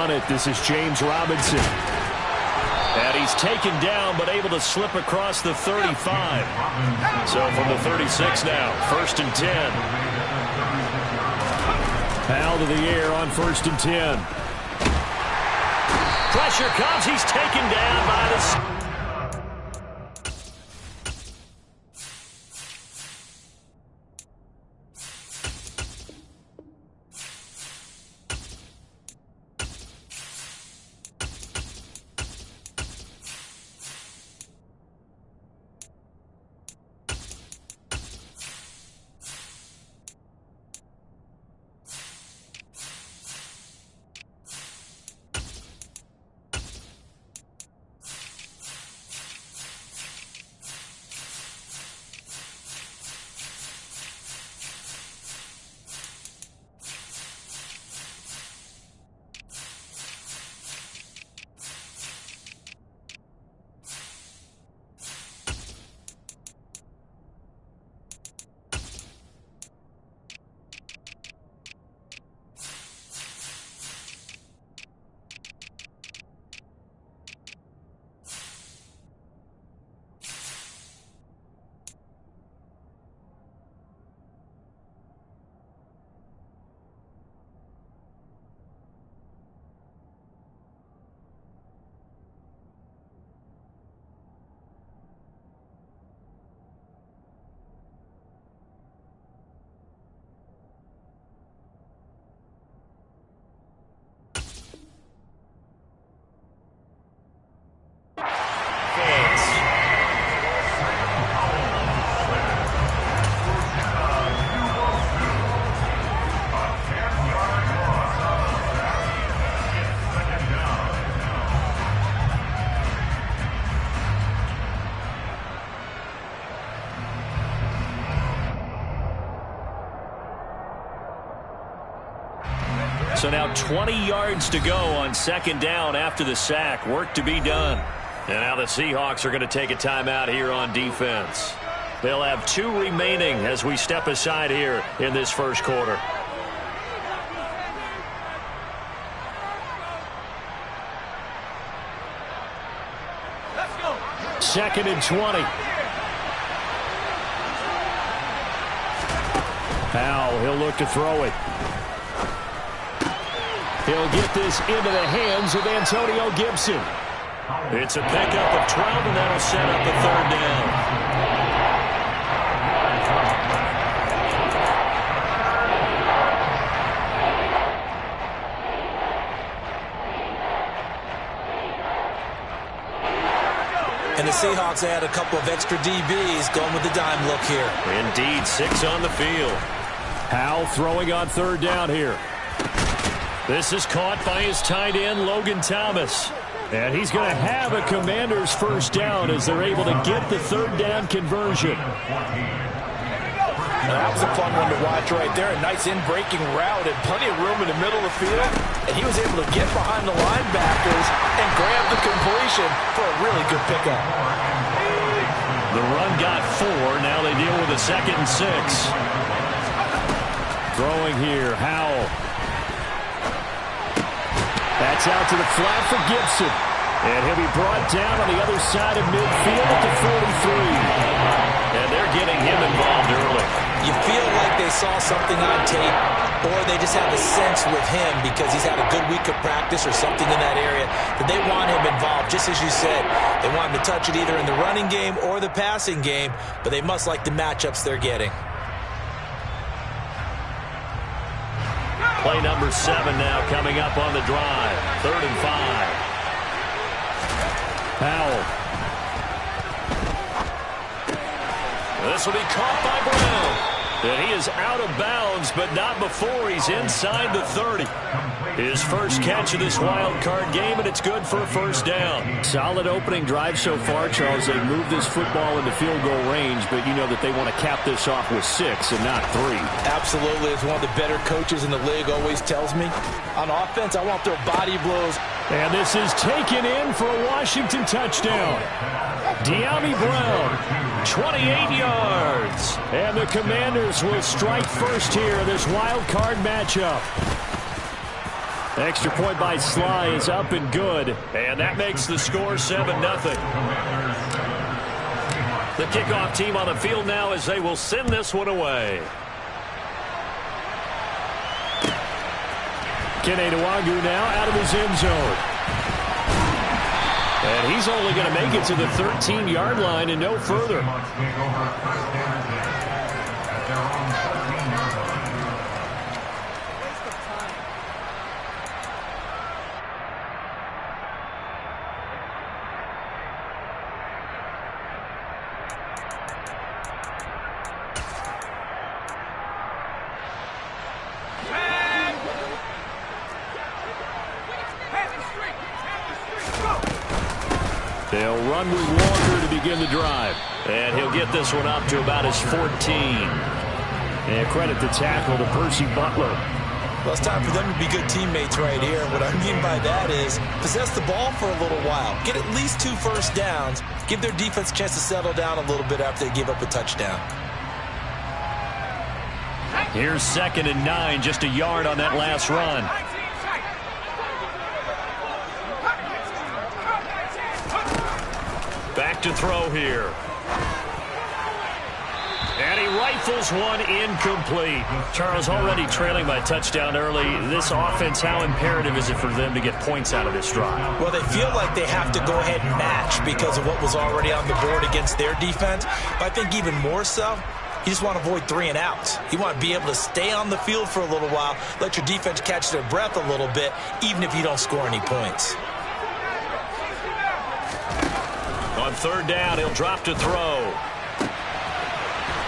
run it. This is James Robinson. And he's taken down, but able to slip across the 35. So from the 36 now, 1st and 10. Powell to the air on 1st and 10. Pressure comes. He's taken down by the... So now 20 yards to go on 2nd down after the sack. Work to be done. And now the Seahawks are going to take a timeout here on defense. They'll have 2 remaining as we step aside here in this first quarter. Let's go. 2nd and 20. Powell, he'll look to throw it. He'll get this into the hands of Antonio Gibson. It's a pickup of 12, and that'll set up a 3rd down. And the Seahawks add a couple of extra DBs going with the dime look here. Indeed, 6 on the field. Powell throwing on 3rd down here. This is caught by his tight end, Logan Thomas. And he's going to have a Commanders' 1st down as they're able to get the 3rd down conversion. That was a fun one to watch right there. A nice in-breaking route and plenty of room in the middle of the field. And he was able to get behind the linebackers and grab the completion for a really good pickup. The run got 4. Now they deal with a 2nd and 6. Throwing here, Howell. That's out to the flat for Gibson. And he'll be brought down on the other side of midfield at the 43. And they're getting him involved early. You feel like they saw something on tape, or they just have a sense with him because he's had a good week of practice or something in that area that they want him involved. Just as you said, they want him to touch it either in the running game or the passing game, but they must like the matchups they're getting. Play number 7 now coming up on the drive. 3rd and 5. Powell. This will be caught by Brown. And he is out of bounds, but not before he's inside the 30. His first catch of this wild card game, and it's good for a 1st down. Solid opening drive so far, Charles. They moved this football into field goal range, but you know that they want to cap this off with 6 and not 3. Absolutely. As one of the better coaches in the league always tells me, on offense, I want their body blows. And this is taken in for a Washington touchdown. De'Ami Brown, 28 yards. And the Commanders will strike first here in this wild card matchup. Extra point by Sly is up and good. And that makes the score 7-0. The kickoff team on the field now as they will send this one away. Castortroy92 now out of his end zone. And he's only going to make it to the 13-yard line and no further. They'll run with Walker to begin the drive. And he'll get this one up to about his 14. And credit the tackle to Percy Butler. Well, it's time for them to be good teammates right here. What I mean by that is possess the ball for a little while. Get at least 2 first downs. Give their defense a chance to settle down a little bit after they give up a touchdown. Here's 2nd and 9, just a yard on that last run. Back to throw here. And he rifles one incomplete. Charles, already trailing by touchdown early. This offense, how imperative is it for them to get points out of this drive? Well, they feel like they have to go ahead and match because of what was already on the board against their defense. But I think even more so, you just want to avoid 3 and outs. You want to be able to stay on the field for a little while, let your defense catch their breath a little bit, even if you don't score any points. On 3rd down, he'll drop to throw.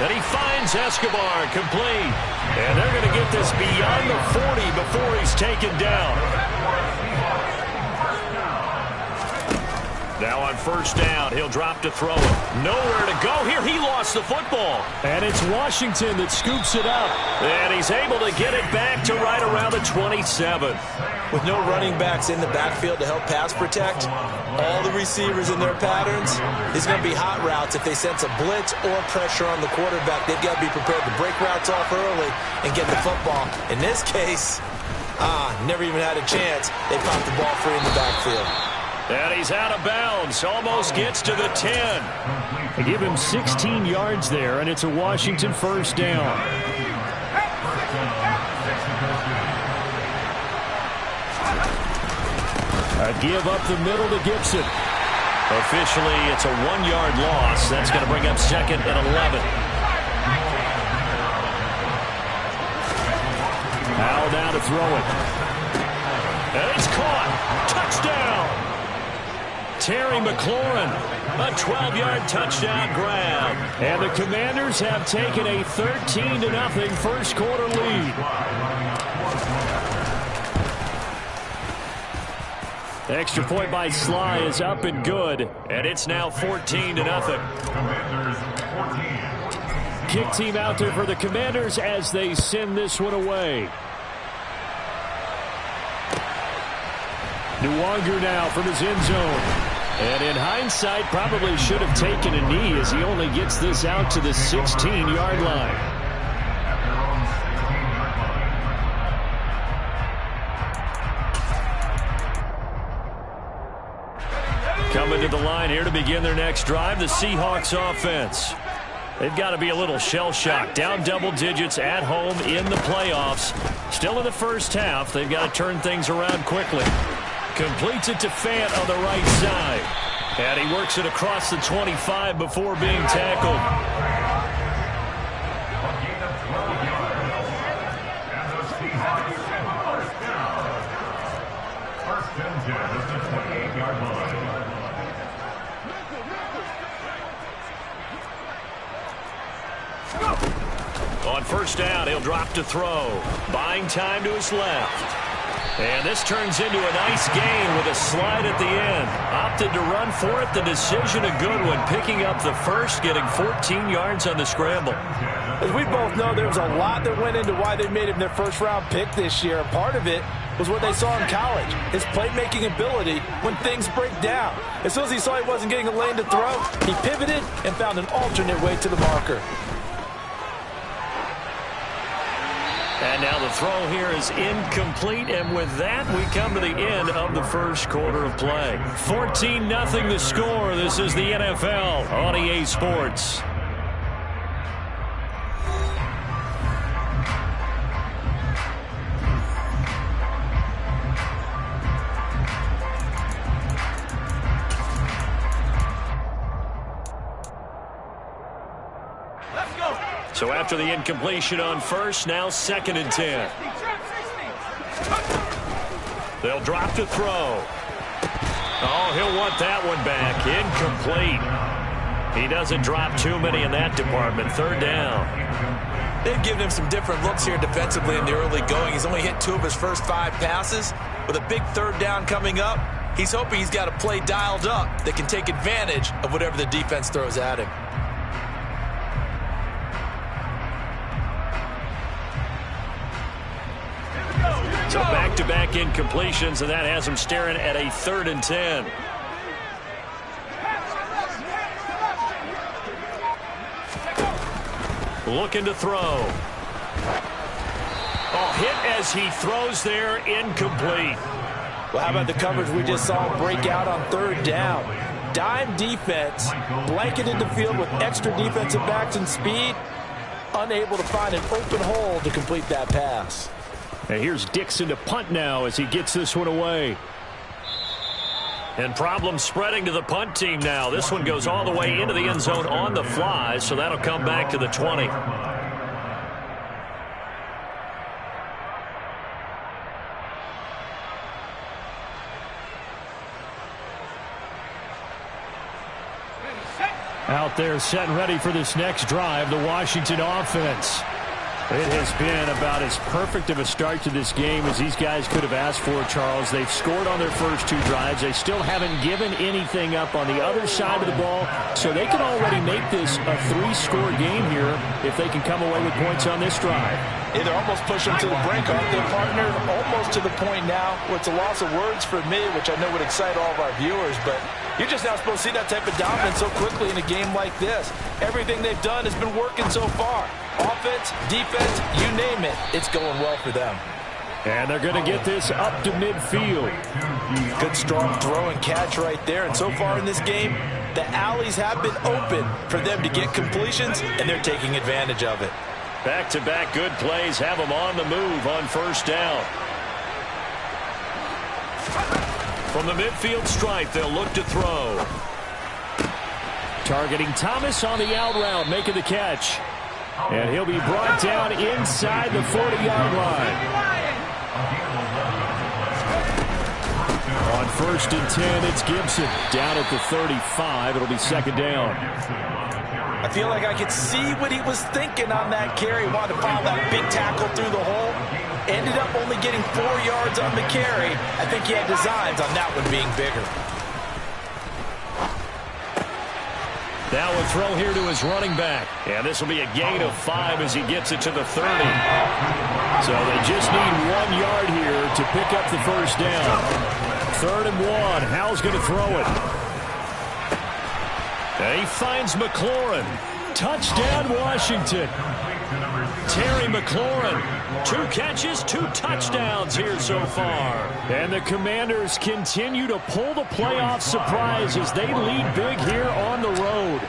And he finds Escobar complete. And they're going to get this beyond the 40 before he's taken down. Now on 1st down, he'll drop to throw it. Nowhere to go here. He lost the football. And it's Washington that scoops it up. And he's able to get it back to right around the 27. With no running backs in the backfield to help pass protect, all the receivers in their patterns, there's going to be hot routes. If they sense a blitz or pressure on the quarterback, they've got to be prepared to break routes off early and get the football. In this case, never even had a chance. They popped the ball free in the backfield. And he's out of bounds. Almost gets to the 10. They give him 16 yards there, and it's a Washington 1st down. A give up the middle to Gibson. Officially, it's a 1-yard loss. That's going to bring up 2nd and 11. Now down to throw it. And it's caught. Touchdown. Terry McLaurin, a 12-yard touchdown grab. And the Commanders have taken a 13-0 first quarter lead. Extra point by Sly is up and good. And it's now 14-0. Kick team out there for the Commanders as they send this one away. Nwangu now from his end zone. And in hindsight, probably should have taken a knee as he only gets this out to the 16-yard line. Coming to the line here to begin their next drive, the Seahawks offense. They've got to be a little shell-shocked. Down double digits at home in the playoffs. Still in the first half. They've got to turn things around quickly. Completes it to Fant on the right side. And he works it across the 25 before being tackled. On 1st down, he'll drop to throw. Buying time to his left. And this turns into a nice gain with a slide at the end. Opted to run for it. The decision a good one. Picking up the first, getting 14 yards on the scramble. As we both know, there was a lot that went into why they made him their first-round pick this year. Part of it was what they saw in college, his playmaking ability when things break down. As soon as he saw he wasn't getting a lane to throw, he pivoted and found an alternate way to the marker. And And now the throw here is incomplete, and with that, we come to the end of the first quarter of play. 14-0 the score. This is the NFL on EA Sports. So after the incompletion on first, now 2nd and 10. They'll drop to throw. Oh, he'll want that one back. Incomplete. He doesn't drop too many in that department. 3rd down. They've given him some different looks here defensively in the early going. He's only hit 2 of his first 5 passes. With a big 3rd down coming up, he's hoping he's got a play dialed up that can take advantage of whatever the defense throws at him. So back-to-back incompletions, and that has him staring at a 3rd and 10. Looking to throw. Oh, hit as he throws there, incomplete. Well, how about the coverage we just saw break out on 3rd down? Dime defense, blanketed the field with extra defensive backs and speed, unable to find an open hole to complete that pass. And here's Dixon to punt now as he gets this one away. And problems spreading to the punt team now. This one goes all the way into the end zone on the fly, so that'll come back to the 20. Out there set and ready for this next drive, the Washington offense. It has been about as perfect of a start to this game as these guys could have asked for, Charles. They've scored on their first 2 drives. They still haven't given anything up on the other side of the ball, so they can already make this a 3-score game here if they can come away with points on this drive. Yeah, they're almost pushing to the brink, aren't they, partner? Almost to the point now where it's a loss of words for me, which I know would excite all of our viewers, but you're just not supposed to see that type of dominance so quickly in a game like this. Everything they've done has been working so far. Offense, defense, you name it, it's going well for them. And they're going to get this up to midfield. Good strong throw and catch right there. And so far in this game, the alleys have been open for them to get completions, and they're taking advantage of it. Back-to-back good plays have them on the move on 1st down. From the midfield stripe, they'll look to throw. Targeting Thomas on the out route, making the catch. And he'll be brought down inside the 40-yard line. On 1st and 10, it's Gibson. Down at the 35, it'll be 2nd down. I feel like I could see what he was thinking on that carry. Wanted to file that big tackle through the hole. Ended up only getting 4 yards on the carry. I think he had designs on that one being bigger. Now a throw here to his running back. And this will be a gain of 5 as he gets it to the 30. So they just need 1 yard here to pick up the 1st down. 3rd and 1. Howell's going to throw it. And he finds McLaurin. Touchdown, Washington. Terry McLaurin. 2 catches, 2 touchdowns here so far. And the Commanders continue to pull the playoff surprise as they lead big here on the road.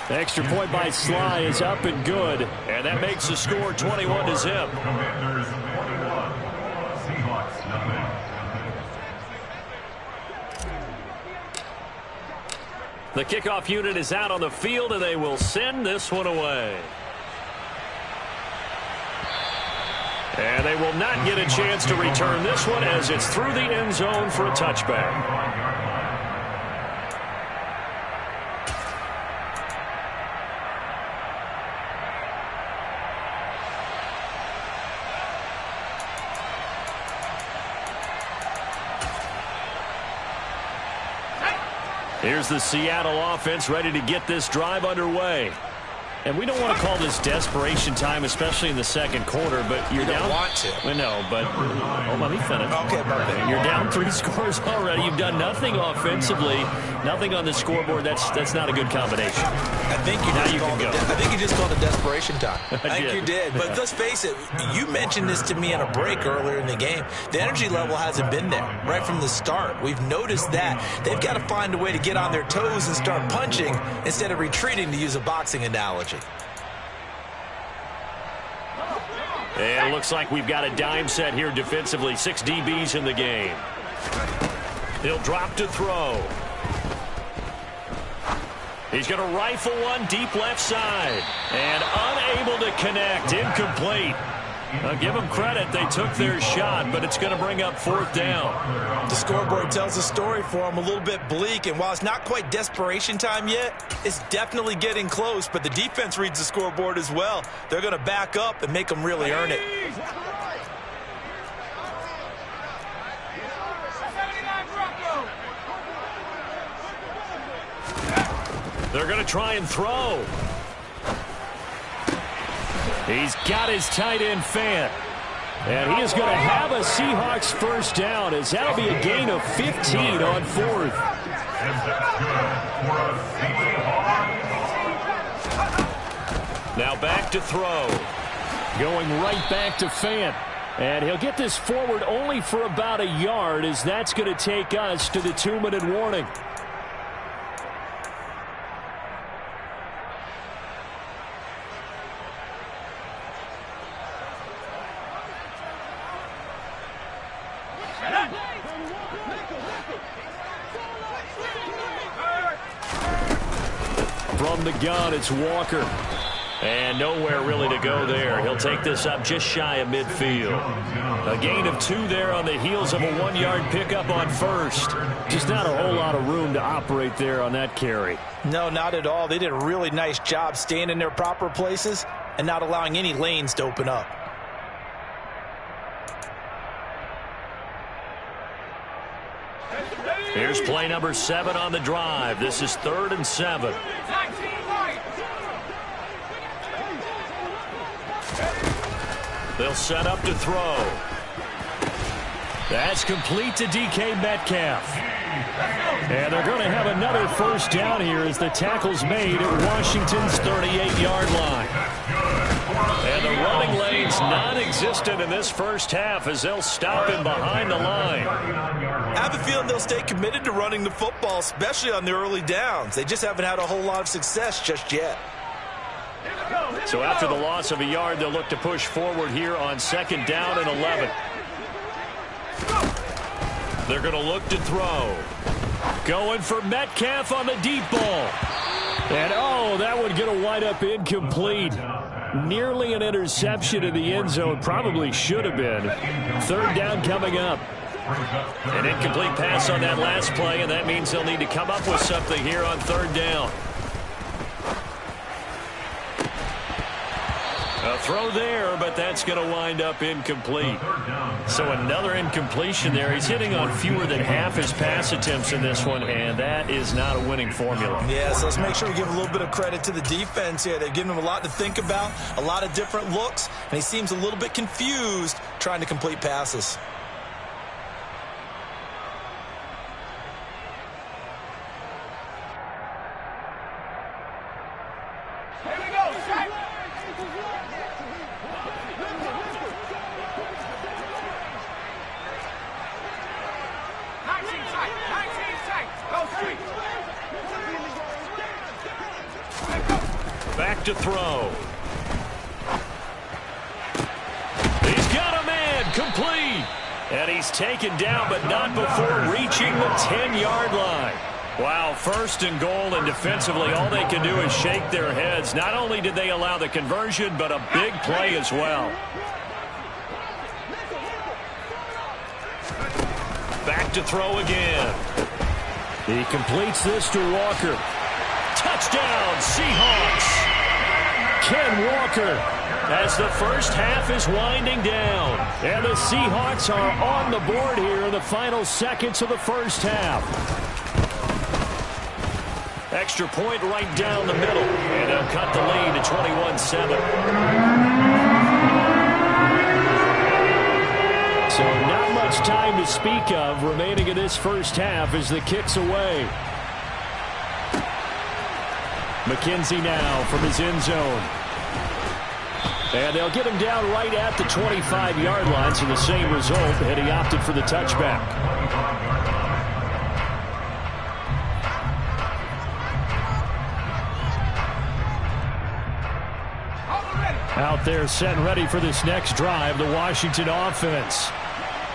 The extra point by Sly is up and good. And that makes the score 21-0. The kickoff unit is out on the field, and they will send this one away. And they will not get a chance to return this one as it's through the end zone for a touchback. Here's the Seattle offense ready to get this drive underway. And we don't want to call this desperation time, especially in the second quarter, but you're down. You don't want to. I know, but let me finish. Okay, you're down 3 scores already. You've done nothing offensively, nothing on the scoreboard. That's not a good combination. I think you just called it desperation time. I think you did. But let's face it, you mentioned this to me on a break earlier in the game. The energy level hasn't been there right from the start. We've noticed that. They've got to find a way to get on their toes and start punching instead of retreating, to use a boxing analogy. And it looks like we've got a dime set here defensively. 6 DBs in the game. He'll drop to throw. He's going to rifle one deep left side. And unable to connect. Incomplete. I'll give them credit. They took their shot, but it's going to bring up 4th down. The scoreboard tells a story for them, a little bit bleak, and while it's not quite desperation time yet, it's definitely getting close, but the defense reads the scoreboard as well. They're going to back up and make them really earn it. They're going to try and throw. He's got his tight end Fant. And he is going to have a Seahawks first down, as that'll be a gain of 15 on 4th. Now back to throw. Going right back to Fant. And he'll get this forward only for about a yard, as that's going to take us to the 2-minute warning. From the gun, it's Walker. And nowhere really to go there. He'll take this up just shy of midfield. A gain of 2 there on the heels of a 1-yard pickup on 1st. Just not a whole lot of room to operate there on that carry. No, not at all. They did a really nice job staying in their proper places and not allowing any lanes to open up. Here's play number 7 on the drive. This is 3rd and 7. They'll set up to throw. That's complete to DK Metcalf. And they're going to have another first down here as the tackle's made at Washington's 38-yard line. And the running lane's non-existent in this first half as they'll stop him behind the line. I have a feeling they'll stay committed to running the football, especially on the early downs. They just haven't had a whole lot of success just yet. So after the loss of a yard, they'll look to push forward here on 2nd down and 11. They're going to look to throw. Going for Metcalf on the deep ball. And, oh, that would get a wind-up incomplete. Nearly an interception in the end zone. Probably should have been. 3rd down coming up. An incomplete pass on that last play, and that means they'll need to come up with something here on 3rd down. A throw there, but that's going to wind up incomplete. So another incompletion there. He's hitting on fewer than half his pass attempts in this one, and that is not a winning formula. Yeah, so let's make sure we give a little bit of credit to the defense here. They've given him a lot to think about, a lot of different looks, and he seems a little bit confused trying to complete passes. Back to throw. He's got a man, complete. And he's taken down, but not before reaching the 10-yard line. Wow, 1st and goal, and defensively all they can do is shake their heads. Not only did they allow the conversion, but a big play as well. Back to throw again. He completes this to Walker. Touchdown, Seahawks. Ken Walker, as the first half is winding down. And the Seahawks are on the board here in the final seconds of the first half. extra point right down the middle. And they'll cut the lead to 21-7. So not much time to speak of remaining in this first half as the kick's away. McKenzie now from his end zone. And they'll get him down right at the 25-yard line, so the same result, and he opted for the touchback. Out there set and ready for this next drive, the Washington offense.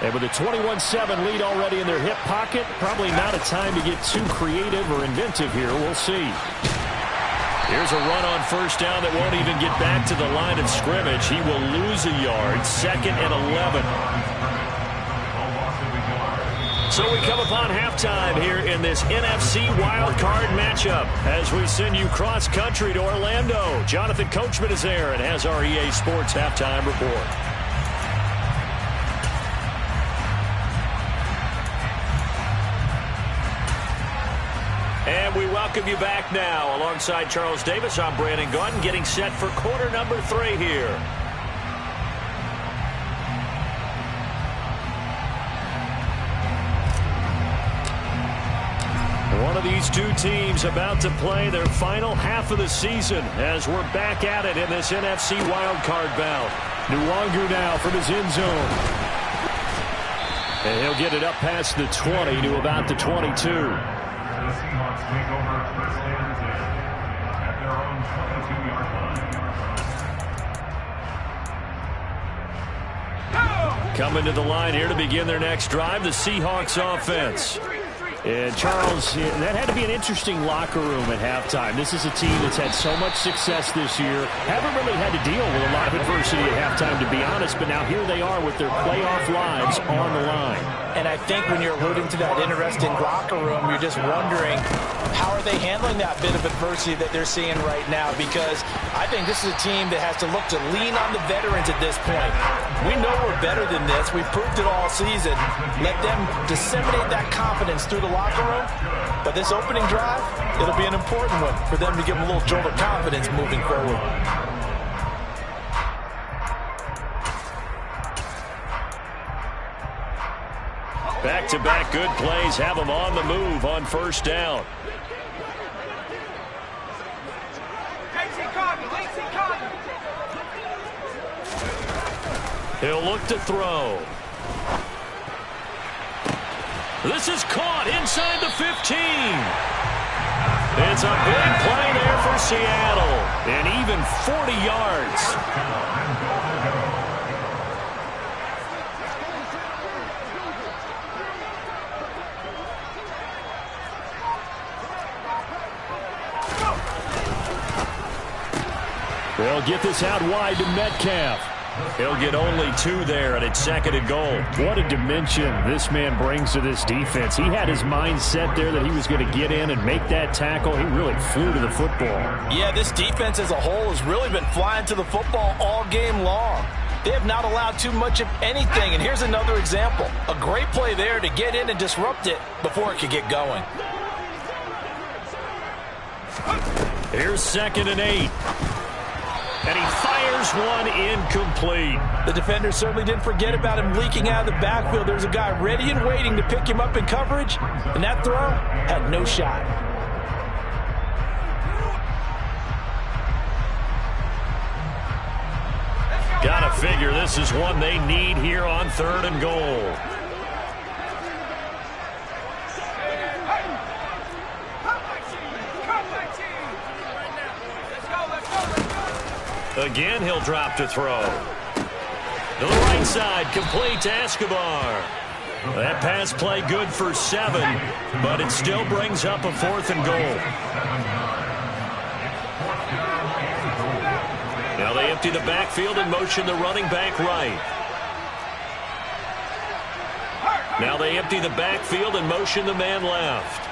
And with a 21-7 lead already in their hip pocket, probably not a time to get too creative or inventive here. We'll see. Here's a run on first down that won't even get back to the line of scrimmage. He will lose a yard, 2nd and 11. So we come upon halftime here in this NFC wildcard matchup as we send you cross-country to Orlando. Jonathan Coachman is there and has our EA Sports halftime report. And we welcome you back now. Alongside Charles Davis, I'm Brandon Gaudin, getting set for quarter number 3 here. One of these two teams about to play their final half of the season as we're back at it in this NFC wildcard bout. Nwangu now from his end zone. And he'll get it up past the 20 to about the 22. Take over first and 10 at their own 22-yard line. Coming to the line here to begin their next drive, the Seahawks offense. And Charles, that had to be an interesting locker room at halftime. This is a team that's had so much success this year. Haven't really had to deal with a lot of adversity at halftime, to be honest, but now here they are with their playoff lives on the line. And I think when you're alluding to that interesting locker room, you're just wondering, how are they handling that bit of adversity that they're seeing right now? Because I think this is a team that has to look to lean on the veterans at this point. We know we're better than this. We've proved it all season. Let them disseminate that confidence through the locker room. But this opening drive, it'll be an important one for them to give them a little jolt of confidence moving forward. Back-to-back good plays have them on the move on first down. He'll look to throw. This is caught inside the 15. It's a big play there for Seattle. And even 40 yards. They'll get this out wide to Metcalf. He'll get only 2 there, and it's 2nd and goal. What a dimension this man brings to this defense. He had his mind set there that he was going to get in and make that tackle. He really flew to the football. Yeah, this defense as a whole has really been flying to the football all game long. They have not allowed too much of anything, and here's another example. A great play there to get in and disrupt it before it could get going. Here's 2nd and 8. And he fires one incomplete. The defender certainly didn't forget about him leaking out of the backfield. There's a guy ready and waiting to pick him up in coverage, and that throw had no shot. Gotta figure this is one they need here on 3rd and goal. Again, he'll drop to throw. To the right side, complete to Escobar. That pass play good for 7, but it still brings up a 4th and goal. Now they empty the backfield and motion the running back right. Now they empty the backfield and motion the man left.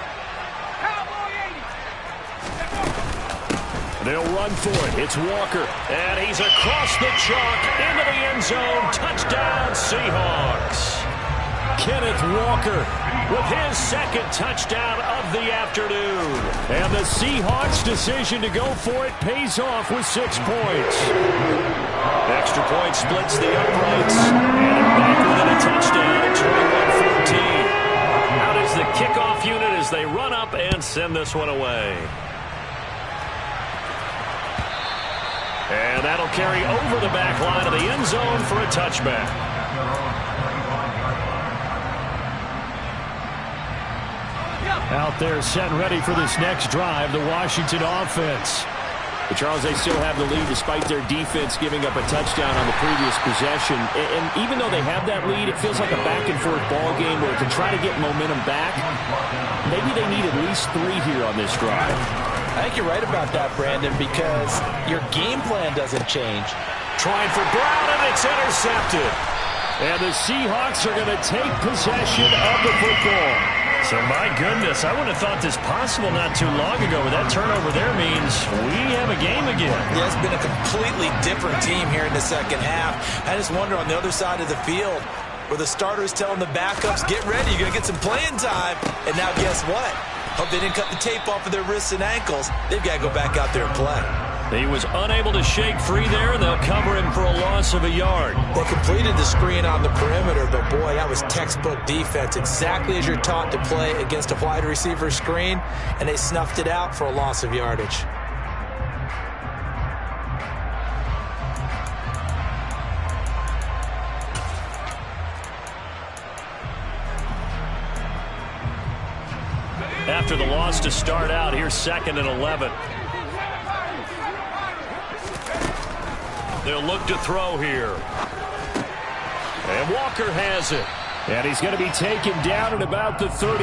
They'll run for it. It's Walker. And he's across the chalk into the end zone. Touchdown, Seahawks. Kenneth Walker with his second touchdown of the afternoon. And the Seahawks' decision to go for it pays off with 6 points. Extra point splits the uprights. And back within a touchdown at 21-14. Out is the kickoff unit as they run up and send this one away. And that'll carry over the back line of the end zone for a touchback. Out there set and ready for this next drive, the Washington offense. But Charles, they still have the lead despite their defense giving up a touchdown on the previous possession. And even though they have that lead, it feels like a back-and-forth ball game where to try to get momentum back, maybe they need at least 3 here on this drive. I think you're right about that, Brandon, because your game plan doesn't change. Trying for Brown, and it's intercepted. And the Seahawks are going to take possession of the football. So, my goodness, I wouldn't have thought this possible not too long ago. But that turnover there means we have a game again. Yeah, it's been a completely different team here in the second half. I just wonder on the other side of the field where the starters telling the backups, get ready, you're going to get some playing time. And now guess what? Hope they didn't cut the tape off of their wrists and ankles. They've got to go back out there and play. He was unable to shake free there, and they'll cover him for a loss of a yard. They completed the screen on the perimeter, but boy, that was textbook defense. Exactly as you're taught to play against a wide receiver screen, and they snuffed it out for a loss of yardage. After the loss to start out, here's 2nd and 11. They'll look to throw here. And Walker has it. And he's going to be taken down at about the 33.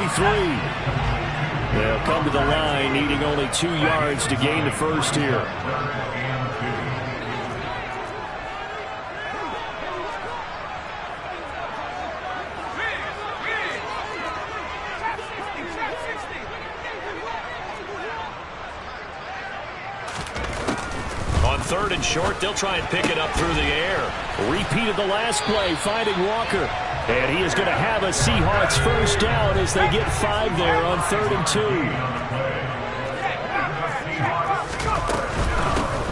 They'll come to the line, needing only 2 yards to gain the first here. On 3rd and short, they'll try and pick it up through the air. Repeated the last play, finding Walker. And he is going to have a Seahawks first down as they get 5 there on 3rd and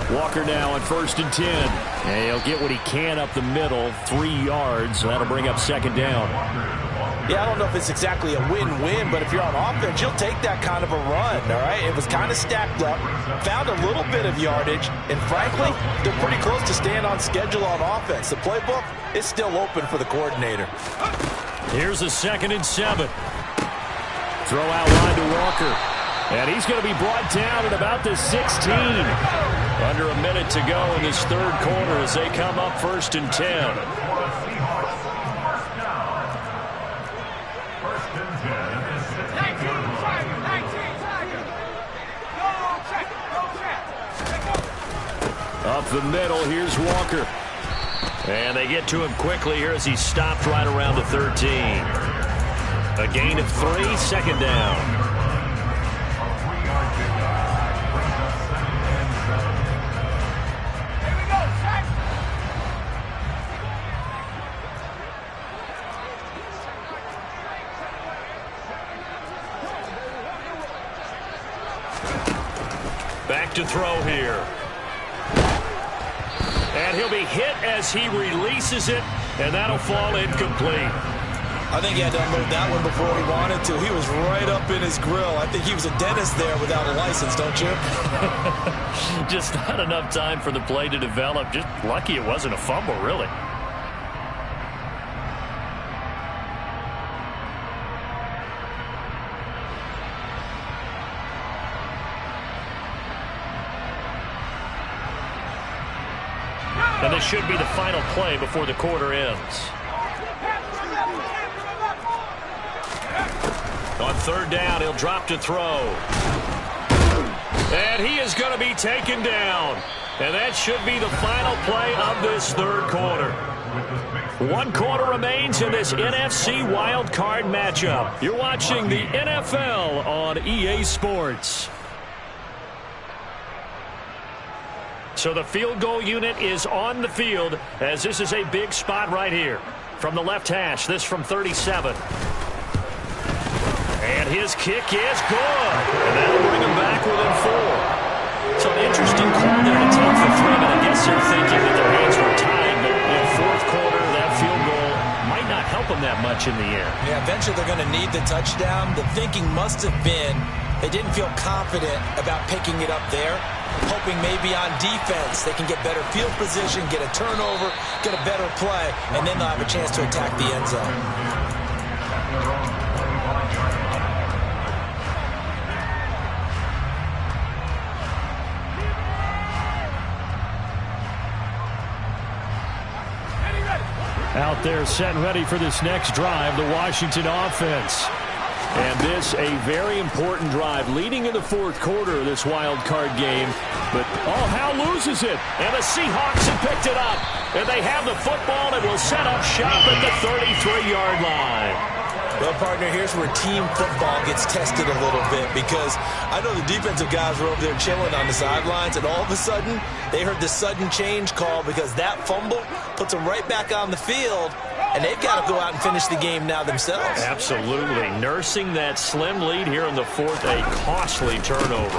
2. Walker now on 1st and 10. And he'll get what he can up the middle, 3 yards. So that'll bring up 2nd down. Yeah, I don't know if it's exactly a win-win, but if you're on offense, you'll take that kind of a run, all right? It was kind of stacked up, found a little bit of yardage, and frankly, they're pretty close to staying on schedule on offense. The playbook is still open for the coordinator. Here's a 2nd and 7. Throw out line to Walker. And he's going to be brought down at about the 16. Under a minute to go in this 3rd quarter as they come up 1st and 10. Up the middle, here's Walker. And they get to him quickly here as he stopped right around the 13. A gain of 3, 2nd down. Back to throw here. And he'll be hit as he releases it, and that'll fall incomplete. I think he had to unload that one before he wanted to. He was right up in his grill. I think he was a dentist there without a license, don't you? Just not enough time for the play to develop. Just lucky it wasn't a fumble, really. And this should be the final play before the quarter ends. On 3rd down, he'll drop to throw. And he is going to be taken down. And that should be the final play of this 3rd quarter. 1 quarter remains in this NFC Wild Card matchup. You're watching the NFL on EA Sports. So the field goal unit is on the field as this is a big spot right here. from the left hash. This from 37. And his kick is good. And that'll bring him back within 4. So an interesting call there to take the 3. And I guess they're thinking that their hands were tied. But in the fourth quarter, that field goal might not help them that much in the air. Yeah, eventually they're going to need the touchdown. The thinking must have been they didn't feel confident about picking it up there, hoping maybe on defense they can get better field position, get a turnover, get a better play, and then they'll have a chance to attack the end zone. Out there set and ready for this next drive, the Washington offense. And this a very important drive leading in the fourth quarter of this wild card game. But Hal loses it. And the Seahawks have picked it up. And they have the football and will set up shop at the 33-yard line. Well, partner, here's where team football gets tested a little bit, because I know the defensive guys were over there chilling on the sidelines, and all of a sudden they heard the sudden change call because that fumble puts them right back on the field, and they've got to go out and finish the game now themselves. Absolutely. Nursing that slim lead here in the fourth, a costly turnover.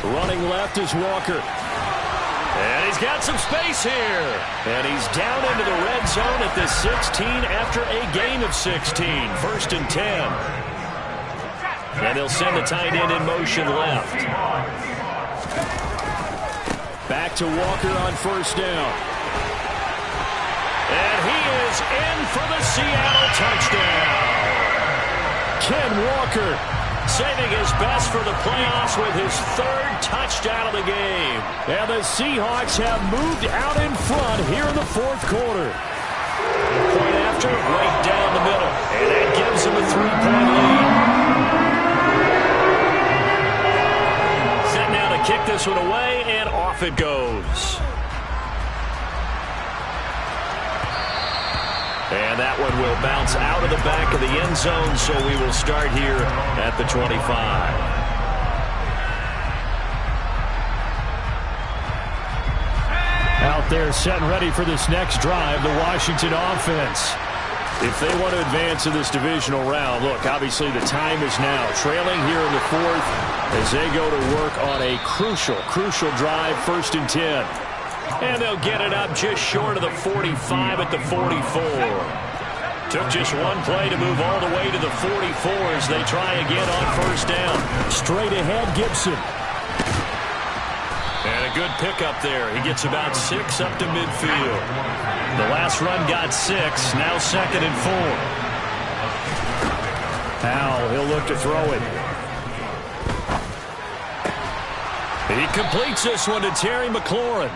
Running left is Walker. And he's got some space here. And he's down into the red zone at the 16 after a gain of 16. 1st and 10. And they'll send the tight end in motion left. Back to Walker on 1st down. And he is in for the Seattle touchdown. Ken Walker saving his best for the playoffs with his 3rd touchdown of the game. And the Seahawks have moved out in front here in the fourth quarter. Point after, right down the middle. And that gives them a 3-point lead. Set now to kick this one away, and off it goes. And that one will bounce out of the back of the end zone, so we will start here at the 25. Out there set and ready for this next drive, the Washington offense. If they want to advance in this divisional round, look, obviously the time is now. Trailing here in the fourth as they go to work on a crucial drive, 1st and 10. And they'll get it up just short of the 45 at the 44. Took just one play to move all the way to the 44 as they try again on 1st down. Straight ahead, Gibson. And a good pickup there. He gets about 6 up to midfield. The last run got 6. Now 2nd and 4. Howell, he'll look to throw it. He completes this one to Terry McLaurin.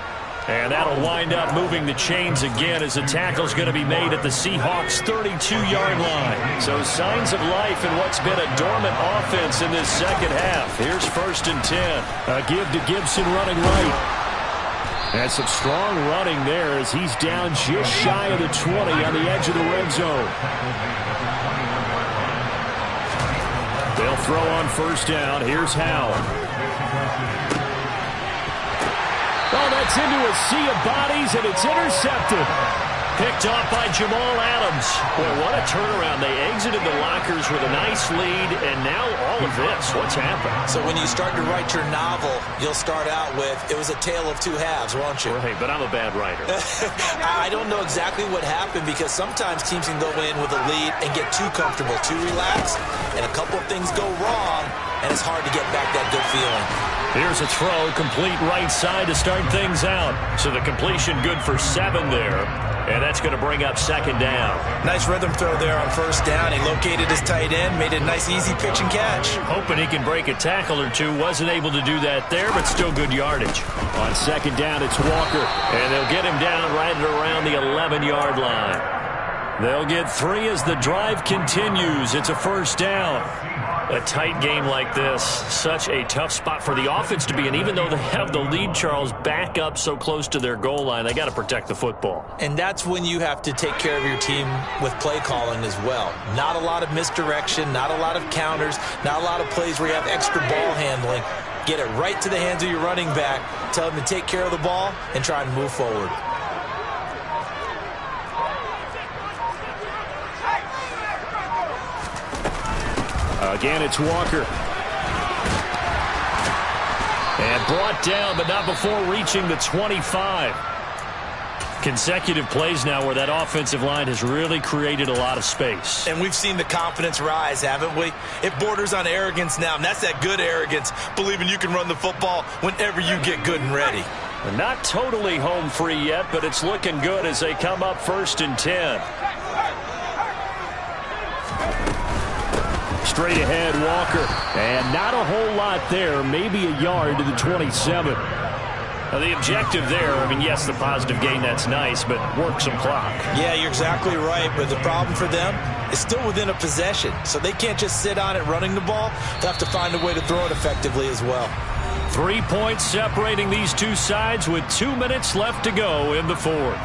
And that'll wind up moving the chains again as the tackle's going to be made at the Seahawks' 32-yard line. So signs of life in what's been a dormant offense in this second half. Here's 1st and 10. A give to Gibson running right. And some strong running there as he's down just shy of the 20 on the edge of the red zone. They'll throw on 1st down. Here's Howell. Oh, that's into a sea of bodies, and it's intercepted. Picked off by Jamal Adams. Boy, what a turnaround. They exited the lockers with a nice lead, and now all of this. What's happened? So when you start to write your novel, you'll start out with, it was a tale of 2 halves, won't you? Right, but I'm a bad writer. I don't know exactly what happened, because sometimes teams can go in with a lead and get too comfortable, too relaxed, and a couple of things go wrong, and it's hard to get back that good feeling. Here's a throw, complete right side to start things out. So the completion good for 7 there. And that's going to bring up 2nd down. Nice rhythm throw there on 1st down. He located his tight end, made it a nice, easy pitch and catch. Hoping he can break a tackle or two. Wasn't able to do that there, but still good yardage. On 2nd down, it's Walker. And they'll get him down right at around the 11-yard line. They'll get 3 as the drive continues. It's a 1st down. A tight game like this, such a tough spot for the offense to be in. Even though they have the lead, Charles, back up so close to their goal line, they got to protect the football. And that's when you have to take care of your team with play calling as well. Not a lot of misdirection, not a lot of counters, not a lot of plays where you have extra ball handling. Get it right to the hands of your running back, tell them to take care of the ball, and try and move forward. Again, it's Walker. And brought down, but not before reaching the 25. Consecutive plays now where that offensive line has really created a lot of space. And we've seen the confidence rise, haven't we? It borders on arrogance now, and that's that good arrogance, believing you can run the football whenever you get good and ready. They're not totally home free yet, but it's looking good as they come up 1st and 10. Straight ahead, Walker. And not a whole lot there, maybe a yard to the 27. Now the objective there, I mean, yes, the positive gain, that's nice, but work some clock. Yeah, you're exactly right, but the problem for them is still within a possession, so they can't just sit on it running the ball. They have to find a way to throw it effectively as well. 3 points separating these two sides with 2 minutes left to go in the fourth.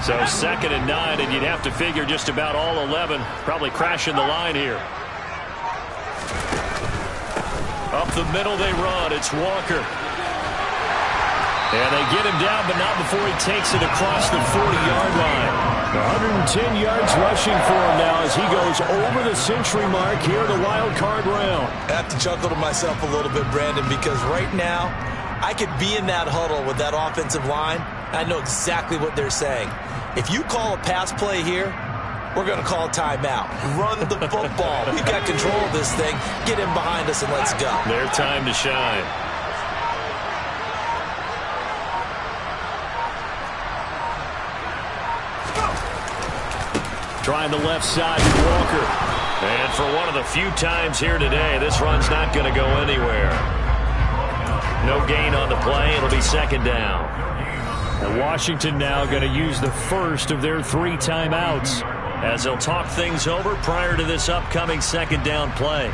So 2nd and 9, and you'd have to figure just about all 11 probably crashing the line here. Up the middle they run. It's Walker. And they get him down, but not before he takes it across the 40-yard line. 110 yards rushing for him now as he goes over the century mark here in the wild card round. I have to chuckle to myself a little bit, Brandon, because right now I could be in that huddle with that offensive line. I know exactly what they're saying. If you call a pass play here, we're going to call timeout. Run the football. We've got control of this thing. Get in behind us and let's go. Their time to shine. Trying the left side to Walker. And for one of the few times here today, this run's not going to go anywhere. No gain on the play. It'll be 2nd down. And Washington now going to use the first of their 3 timeouts as they'll talk things over prior to this upcoming 2nd down play.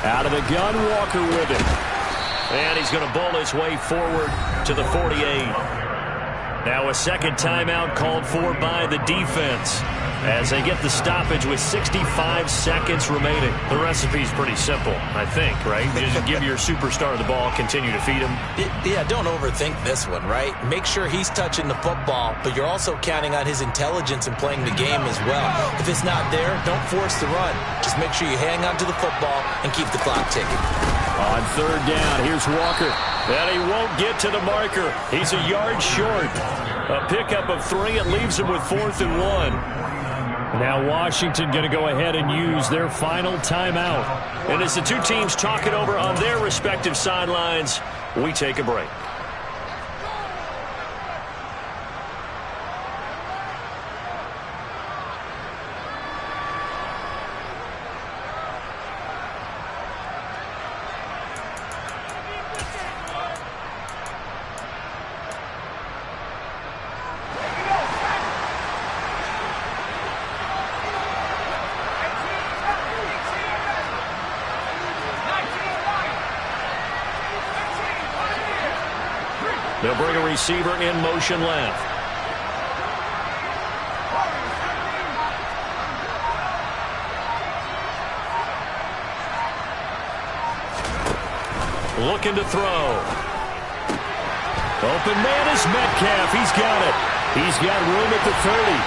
Out of the gun, Walker with it. And he's going to bowl his way forward to the 48. Now a 2nd timeout called for by the defense as they get the stoppage with 65 seconds remaining. The recipe's pretty simple, I think, right? Just give your superstar the ball, continue to feed him. Yeah, don't overthink this one, right? Make sure he's touching the football, but you're also counting on his intelligence in playing the game as well. If it's not there, don't force the run. Just make sure you hang on to the football and keep the clock ticking. On 3rd down, here's Walker. And he won't get to the marker. He's a yard short. A pickup of 3. It leaves him with 4th and 1. Now Washington going to go ahead and use their final timeout. And as the two teams talk it over on their respective sidelines, we take a break. They'll bring a receiver in motion left. Looking to throw. Open man is Metcalf. He's got it. He's got room at the 30.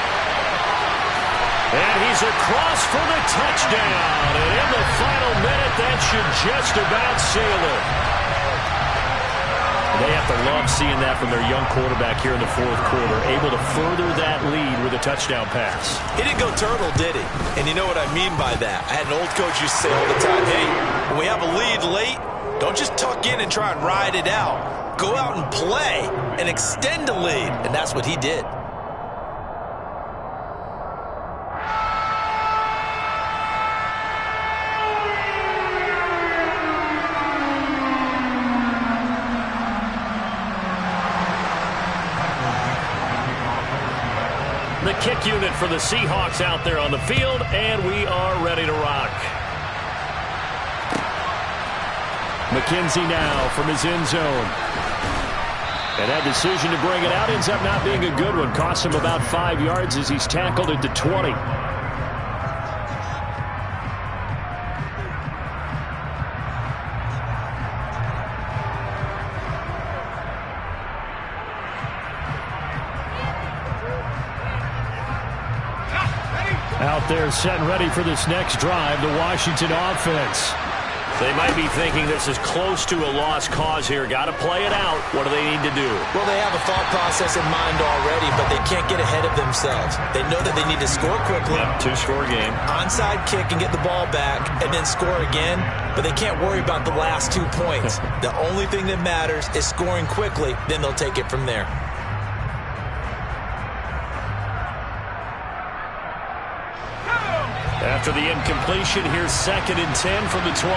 And he's across for the touchdown. And in the final minute, that should just about seal it. They have to love seeing that from their young quarterback here in the 4th quarter, able to further that lead with a touchdown pass. He didn't go turtle, did he? And you know what I mean by that. I had an old coach used to say all the time, hey, when we have a lead late, don't just tuck in and try and ride it out. Go out and play and extend the lead. And that's what he did. The kick unit for the Seahawks out there on the field, and we are ready to rock. McKenzie now from his end zone. And that decision to bring it out ends up not being a good one. Costs him about 5 yards as he's tackled at the 20. Out there set and ready for this next drive, the Washington offense. They might be thinking this is close to a lost cause here. Got to play it out. What do they need to do? Well, they have a thought process in mind already, but they can't get ahead of themselves. They know that they need to score quickly. Yep, two-score game. Onside kick and get the ball back, and then score again. But they can't worry about the last 2 points. The only thing that matters is scoring quickly. Then they'll take it from there. After the incompletion, here's 2nd and 10 from the 20.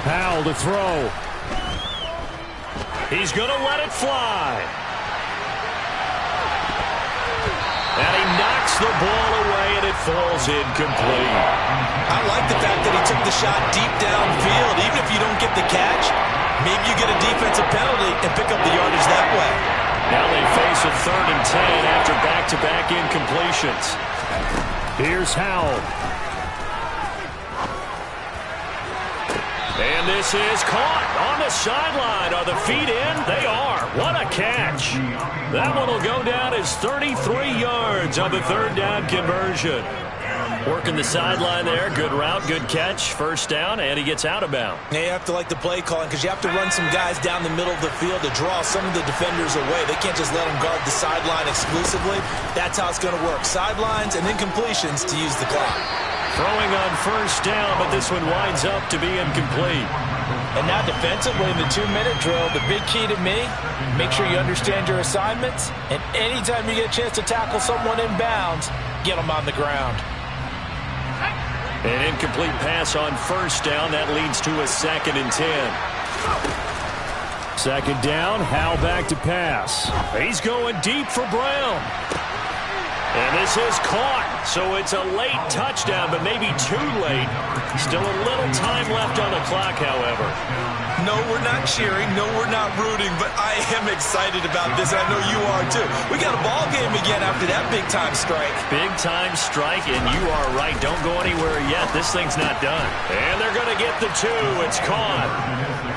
Powell to throw. He's going to let it fly. And he knocks the ball away, and it falls incomplete. I like the fact that he took the shot deep downfield. Even if you don't get the catch, maybe you get a defensive penalty and pick up the yardage that way. Now they face a 3rd and 10 after back-to-back incompletions. Here's Howell. And this is caught on the sideline. Are the feet in? They are. What a catch. That one will go down as 33 yards on the 3rd down conversion. Working the sideline there. Good route, good catch. 1st down, and he gets out of bounds. Now you have to like the play calling because you have to run some guys down the middle of the field to draw some of the defenders away. They can't just let them guard the sideline exclusively. That's how it's going to work. Sidelines and then completions to use the clock. Throwing on 1st down, but this one winds up to be incomplete. And now defensively in the 2-minute drill, the big key to me, make sure you understand your assignments, and anytime you get a chance to tackle someone in bounds, get them on the ground. An incomplete pass on 1st down. That leads to a 2nd and 10. 2nd down, Howell back to pass. He's going deep for Brown. And this is caught. So it's a late touchdown, but maybe too late. Still a little time left on the clock, however. No, we're not cheering. No, we're not rooting, but I am excited about this. I know you are too. We got a ball game again after that big-time strike. Big-time strike, and you are right. Don't go anywhere yet. This thing's not done. And they're going to get the 2. It's caught.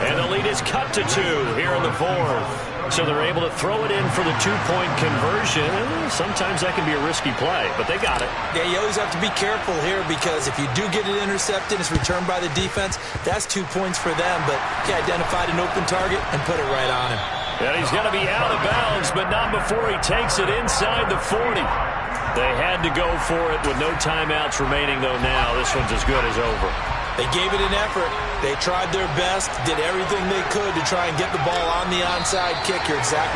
And the lead is cut to 2 here in the 4th. So they're able to throw it in for the 2-point conversion. Sometimes that can be a risky play, but they got it. Yeah, you always have to be careful here because if you do get it intercepted, it's returned by the defense, that's 2 points for them. But he identified an open target and put it right on him. And he's going to be out of bounds, but not before he takes it inside the 40. They had to go for it with no timeouts remaining, though now this one's as good as over. They gave it an effort. They tried their best, did everything they could to try and get the ball on the onside kick. You're exactly